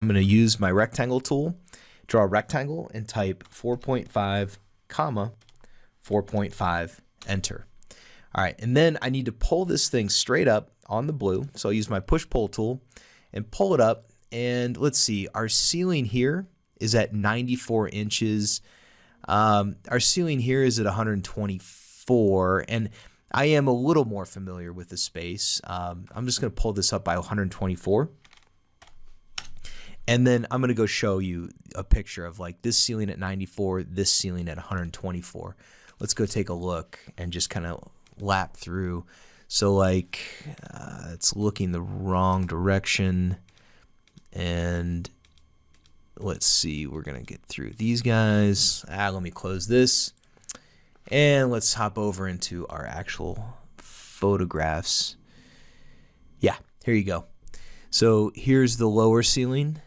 I'm going to use my rectangle tool, draw a rectangle, and type 4.5, comma, 4.5, enter. All right, and then I need to pull this thing straight up on the blue. So I'll use my push-pull tool and pull it up. And let's see, our ceiling here is at 94 inches. Our ceiling here is at 124, and I am a little more familiar with the space. I'm just going to pull this up by 124. And then I'm going to go show you a picture of like this ceiling at 94, this ceiling at 124. Let's go take a look and just kind of lap through. So like it's looking the wrong direction. And let's see, we're going to get through these guys. Let me close this. And let's hop over into our actual photographs. Yeah, here you go. So here's the lower ceiling,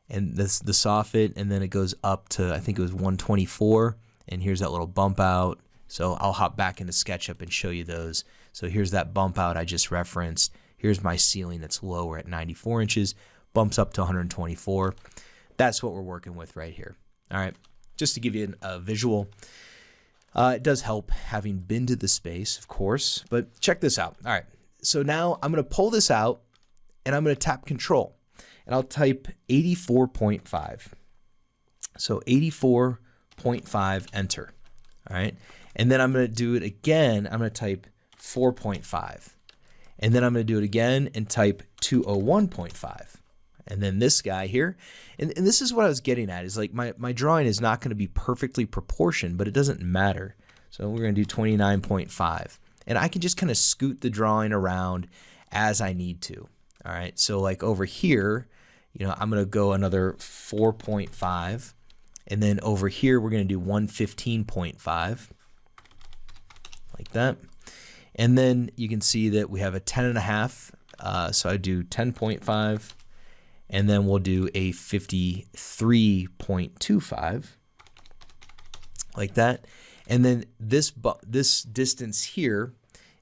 and that's the soffit, and then it goes up to, I think it was 124, and here's that little bump out. So I'll hop back into SketchUp and show you those. So here's that bump out I just referenced. Here's my ceiling that's lower at 94 inches, bumps up to 124. That's what we're working with right here. All right, just to give you a visual. It does help having been to the space, of course, but check this out. All right, so now I'm going to pull this out, and I'm going to tap Control, and I'll type 84.5. So 84.5, enter. All right, and then I'm going to do it again. I'm going to type 4.5, and then I'm going to do it again and type 201.5. And then this guy here, and this is what I was getting at, is like my drawing is not going to be perfectly proportioned, but it doesn't matter. So we're going to do 29.5. And I can just kind of scoot the drawing around as I need to. All right, so like over here, you know, I'm going to go another 4.5. And then over here, we're going to do 115.5, like that. And then you can see that we have a 10.5. So I do 10.5. And then we'll do a 53.25, like that. And then this distance here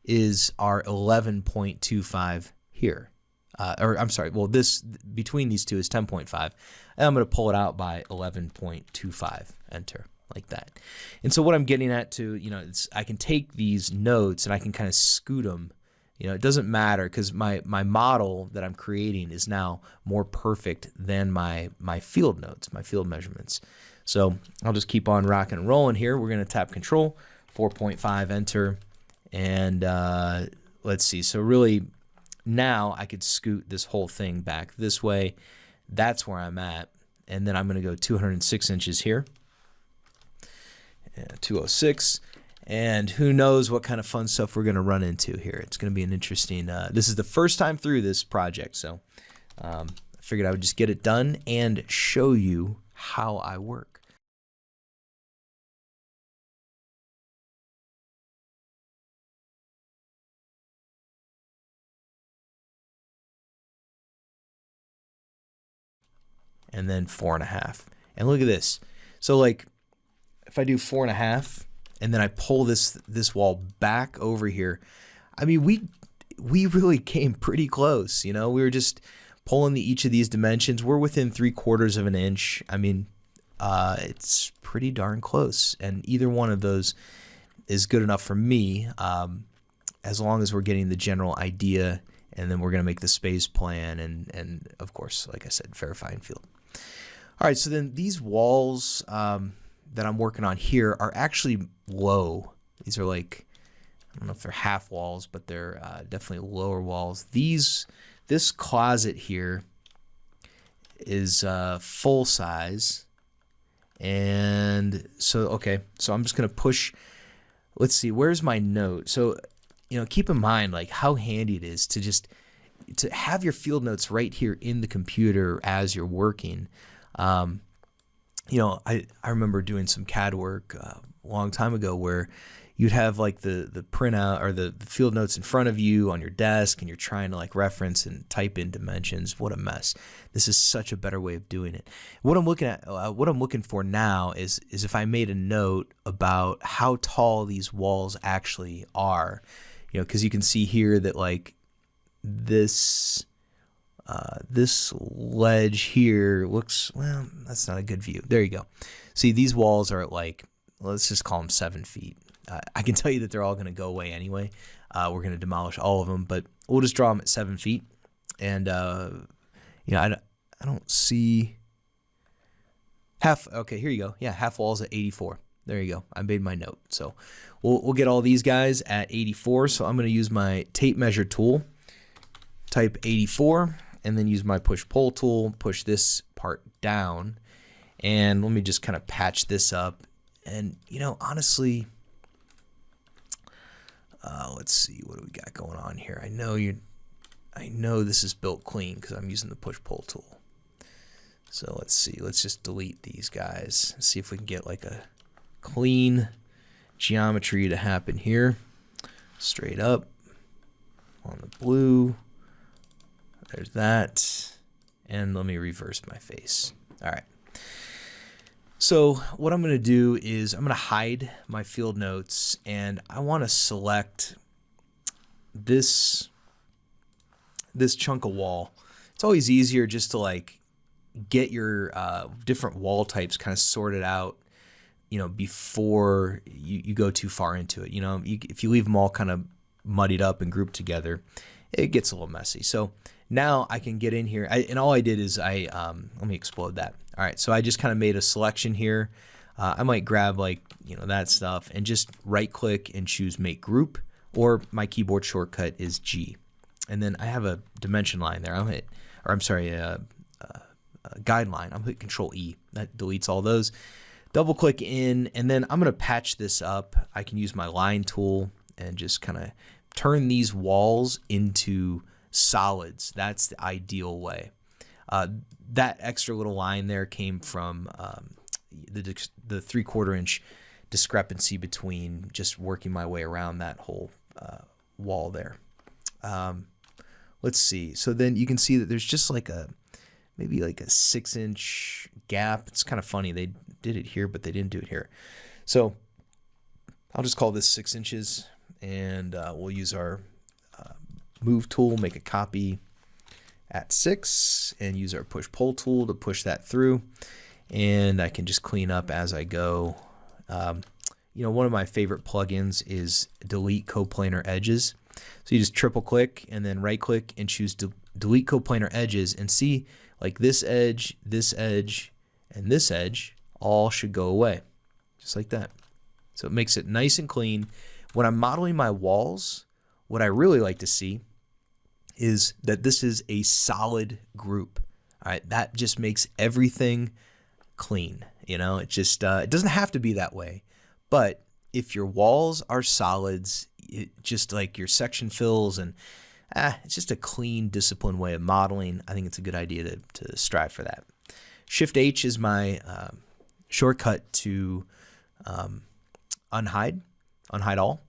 is our 11.25 here. Or I'm sorry, well, this between these two is 10.5. And I'm going to pull it out by 11.25, enter, like that. And so what I'm getting at to, you know, I can take these notes and I can kind of scoot them. You know, it doesn't matter because my model that I'm creating is now more perfect than my field notes, my field measurements. So I'll just keep on rocking and rolling here. We're going to tap Control, 4.5, enter, and let's see. So really now I could scoot this whole thing back this way. That's where I'm at. And then I'm going to go 206 inches here, 206. And who knows what kind of fun stuff we're going to run into here. It's going to be an interesting, this is the first time through this project, so I figured I would just get it done and show you how I work. And then 4.5. And look at this. So like if I do 4.5, and then I pull this wall back over here, I mean, we really came pretty close. You know, we were just pulling each of these dimensions. We're within 3/4 of an inch. I mean, it's pretty darn close. And either one of those is good enough for me, as long as we're getting the general idea, and then we're going to make the space plan and of course, like I said, verifying field. All right, so then these walls that I'm working on here are actually low. These are like, I don't know if they're half walls, but they're definitely lower walls. This closet here is full size. And so, okay, so I'm just going to push, let's see, where's my note? So, you know, keep in mind like how handy it is to have your field notes right here in the computer as you're working. You know, I remember doing some CAD work a long time ago where you'd have like the printout or the field notes in front of you on your desk, and you're trying to like reference and type in dimensions. What a mess. This is such a better way of doing it. What I'm looking for now is if I made a note about how tall these walls actually are, you know, because you can see here that like this this ledge here looks, well, that's not a good view. There you go. See, these walls are like, let's just call them 7 feet. I can tell you that they're all going to go away anyway. We're going to demolish all of them, but we'll just draw them at 7 feet. And, you know, I don't see half. Okay, here you go. Yeah, half walls at 84. There you go. I made my note. So we'll get all these guys at 84. So I'm going to use my tape measure tool, type 84, and then use my push-pull tool, push this part down. And let me just kind of patch this up. And, you know, honestly, let's see, what do we got going on here? I know this is built clean because I'm using the push-pull tool. So let's see, let's just delete these guys and see if we can get like a clean geometry to happen here. Straight up on the blue. There's that. And let me reverse my face. All right. So what I'm going to do is I'm going to hide my field notes, and I want to select this chunk of wall. It's always easier just to like get your different wall types kind of sorted out, you know, before you go too far into it. You know, if you leave them all kind of muddied up and grouped together, it gets a little messy. So now I can get in here, and all I did is let me explode that. All right, so I just kind of made a selection here. I might grab like, you know, that stuff and just right click and choose make group, or my keyboard shortcut is G. And then I have a dimension line there. A guideline. I'm hit Control E. That deletes all those. Double click in, and then I'm going to patch this up. I can use my line tool and just kind of turn these walls into solids. That's the ideal way. That extra little line there came from the 3/4 inch discrepancy between just working my way around that whole wall there. Let's see. So then you can see that there's just like maybe like a 6-inch gap. It's kind of funny. They did it here, but they didn't do it here. So I'll just call this 6 inches, and we'll use our move tool, make a copy at 6, and use our push-pull tool to push that through. And I can just clean up as I go. You know, one of my favorite plugins is delete coplanar edges. So you just triple click and then right click and choose delete coplanar edges, and see like this edge, and this edge all should go away, just like that. So it makes it nice and clean. When I'm modeling my walls, what I really like to see is that this is a solid group. All right, that just makes everything clean. You know, it just it doesn't have to be that way, but if your walls are solids, just like your section fills, and it's just a clean, disciplined way of modeling, I think it's a good idea to strive for that. Shift H is my shortcut to unhide all.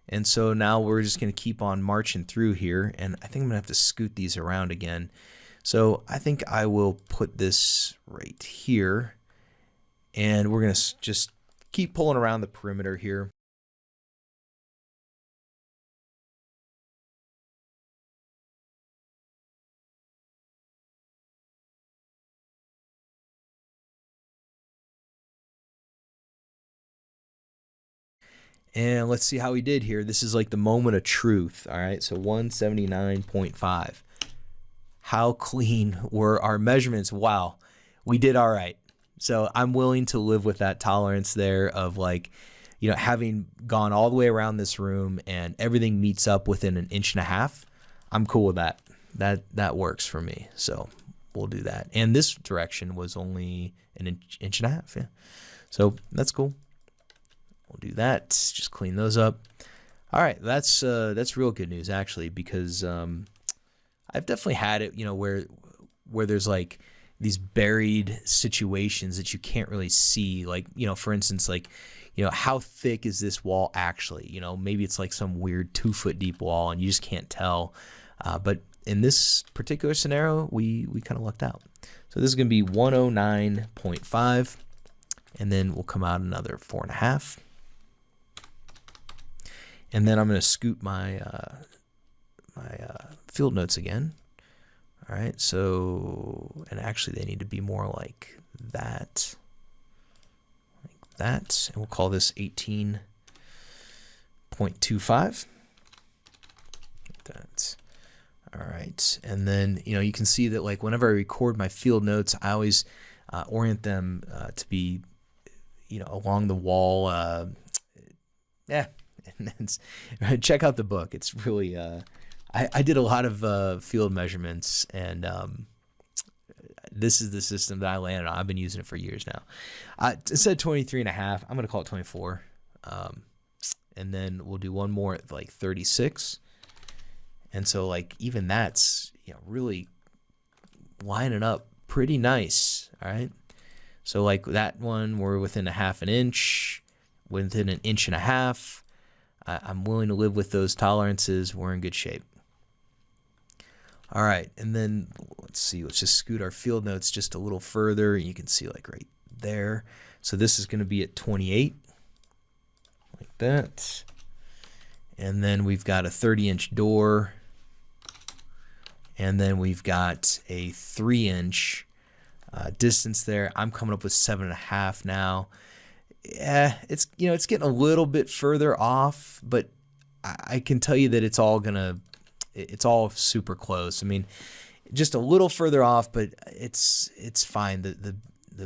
And so now we're just going to keep on marching through here, and I think I'm going to have to scoot these around again. So I think I will put this right here, and we're going to just keep pulling around the perimeter here. And let's see how we did here. This is like the moment of truth. All right, so 179.5. How clean were our measurements? Wow, we did all right. So I'm willing to live with that tolerance there of, like, you know, having gone all the way around this room and everything meets up within 1.5 inches. I'm cool with that. That works for me. So we'll do that. And this direction was only 1.5 inches. Yeah. So that's cool. We'll do that. Just clean those up. All right, that's real good news actually, because I've definitely had it, you know, where there's like these buried situations that you can't really see. Like, you know, for instance, like, you know, how thick is this wall actually? You know, maybe it's like some weird 2-foot deep wall and you just can't tell. But in this particular scenario, we kind of lucked out. So this is going to be 109.5, and then we'll come out another 4.5. And then I'm going to scoot my field notes again. All right, so, and actually they need to be more like that, and we'll call this 18.25. That's all right. And then, you can see that like whenever I record my field notes, I always orient them to be, along the wall. And then check out the book. It's really, I did a lot of field measurements, and this is the system that I landed on. I've been using it for years now. Instead of 23.5, I'm going to call it 24. And then we'll do one more at like 36. And so like even that's, really lining up pretty nice. All right. So like that one, we're within a half an inch, within an inch and a half. I'm willing to live with those tolerances. We're in good shape. All right, and then let's see, let's just scoot our field notes just a little further. You can see like right there. So this is going to be at 28, like that. And then we've got a 30-inch door. And then we've got a 3-inch distance there. I'm coming up with 7.5 now. Yeah, it's getting a little bit further off, but I can tell you that it's all super close. I mean, just a little further off, but it's fine. The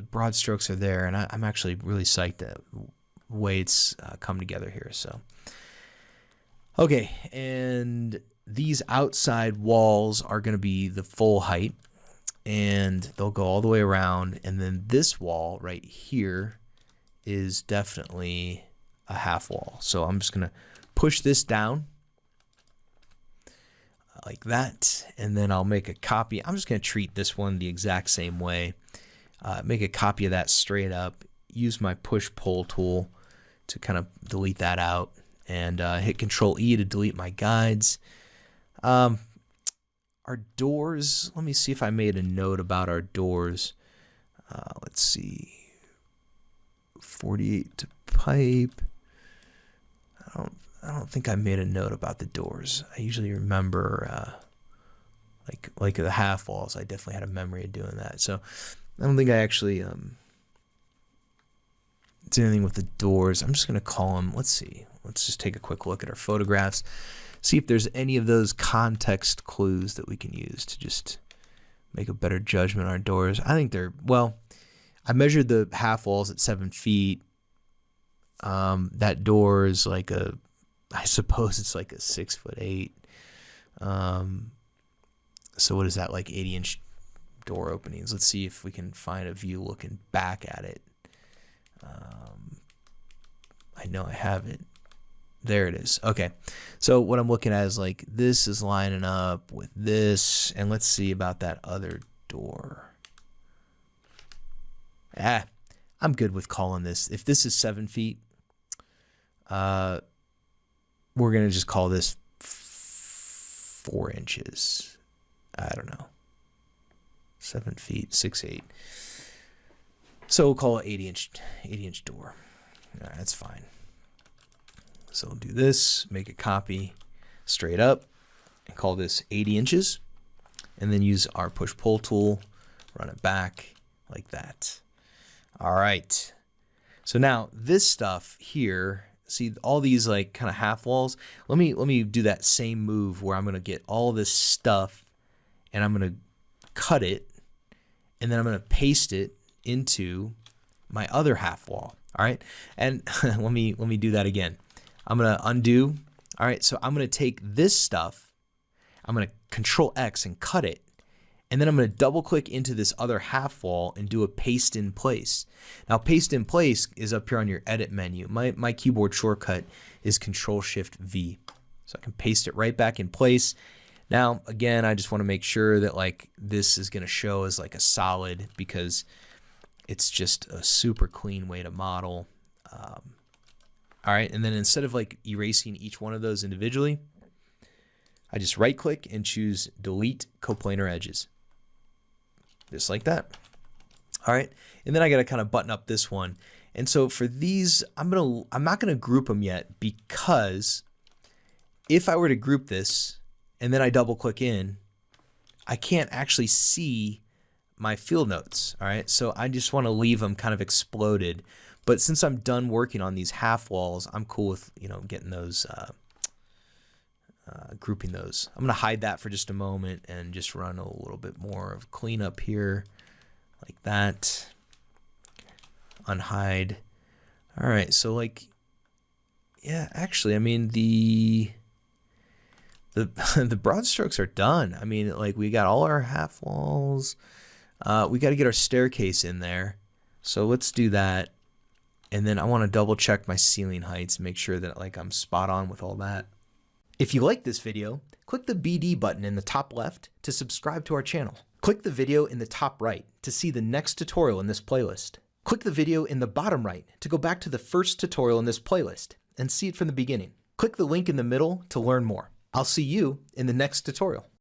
broad strokes are there, and I'm actually really psyched at the way it's come together here. So, okay, and these outside walls are going to be the full height, and they'll go all the way around, and then this wall right here is definitely a half wall. So I'm just going to push this down like that, and then I'll make a copy. I'm just going to treat this one the exact same way. Make a copy of that straight up, use my push-pull tool to kind of delete that out, and hit Control-E to delete my guides. Our doors, let me see if I made a note about our doors. Let's see. 48 to pipe. I don't think I made a note about the doors. I usually remember like the half walls. I definitely had a memory of doing that. So I don't think I actually did anything with the doors. I'm just gonna call them. Let's see. Let's just take a quick look at our photographs. See if there's any of those context clues that we can use to just make a better judgment on our doors. I think they're, well, I measured the half walls at 7 feet. That door is like I suppose it's like a 6'8". So what is that, like 80-inch door openings? Let's see if we can find a view looking back at it. I know I have it. There it is. Okay. So what I'm looking at is like this is lining up with this, and let's see about that other door. I'm good with calling this. If this is 7 feet, we're going to just call this 4 inches. I don't know. 7 feet, 6'8". So we'll call it 80-inch door. All right, that's fine. So we'll do this, make a copy straight up, and call this 80 inches, and then use our push-pull tool, run it back like that. All right. So now this stuff here, see all these like kind of half walls. Let me do that same move where I'm going to get all this stuff and I'm going to cut it, and then I'm going to paste it into my other half wall. All right. And let me do that again. I'm going to undo. All right. So I'm going to take this stuff. I'm going to Control X and cut it. And then I'm going to double click into this other half wall and do a paste in place. Now, paste in place is up here on your edit menu. My keyboard shortcut is Control Shift V. So I can paste it right back in place. Now, again, I just want to make sure that like this is going to show as like a solid, because it's just a super clean way to model. All right. And then instead of like erasing each one of those individually, I just right click and choose Delete Coplanar Edges. Just like that. All right. And then I got to kind of button up this one. And so for these, I'm not going to group them yet, because if I were to group this and then I double click in, I can't actually see my field notes. All right, so I just want to leave them kind of exploded. But since I'm done working on these half walls, I'm cool with, you know, getting those, grouping those. I'm gonna hide that for just a moment and just run a little bit more of cleanup here, like that. Unhide. All right, so like, yeah, actually, I mean the the broad strokes are done. I mean, like we got all our half walls. We got to get our staircase in there. So let's do that. And then I want to double check my ceiling heights, make sure that like I'm spot on with all that. If you like this video, click the BD button in the top left to subscribe to our channel. Click the video in the top right to see the next tutorial in this playlist. Click the video in the bottom right to go back to the first tutorial in this playlist and see it from the beginning. Click the link in the middle to learn more. I'll see you in the next tutorial.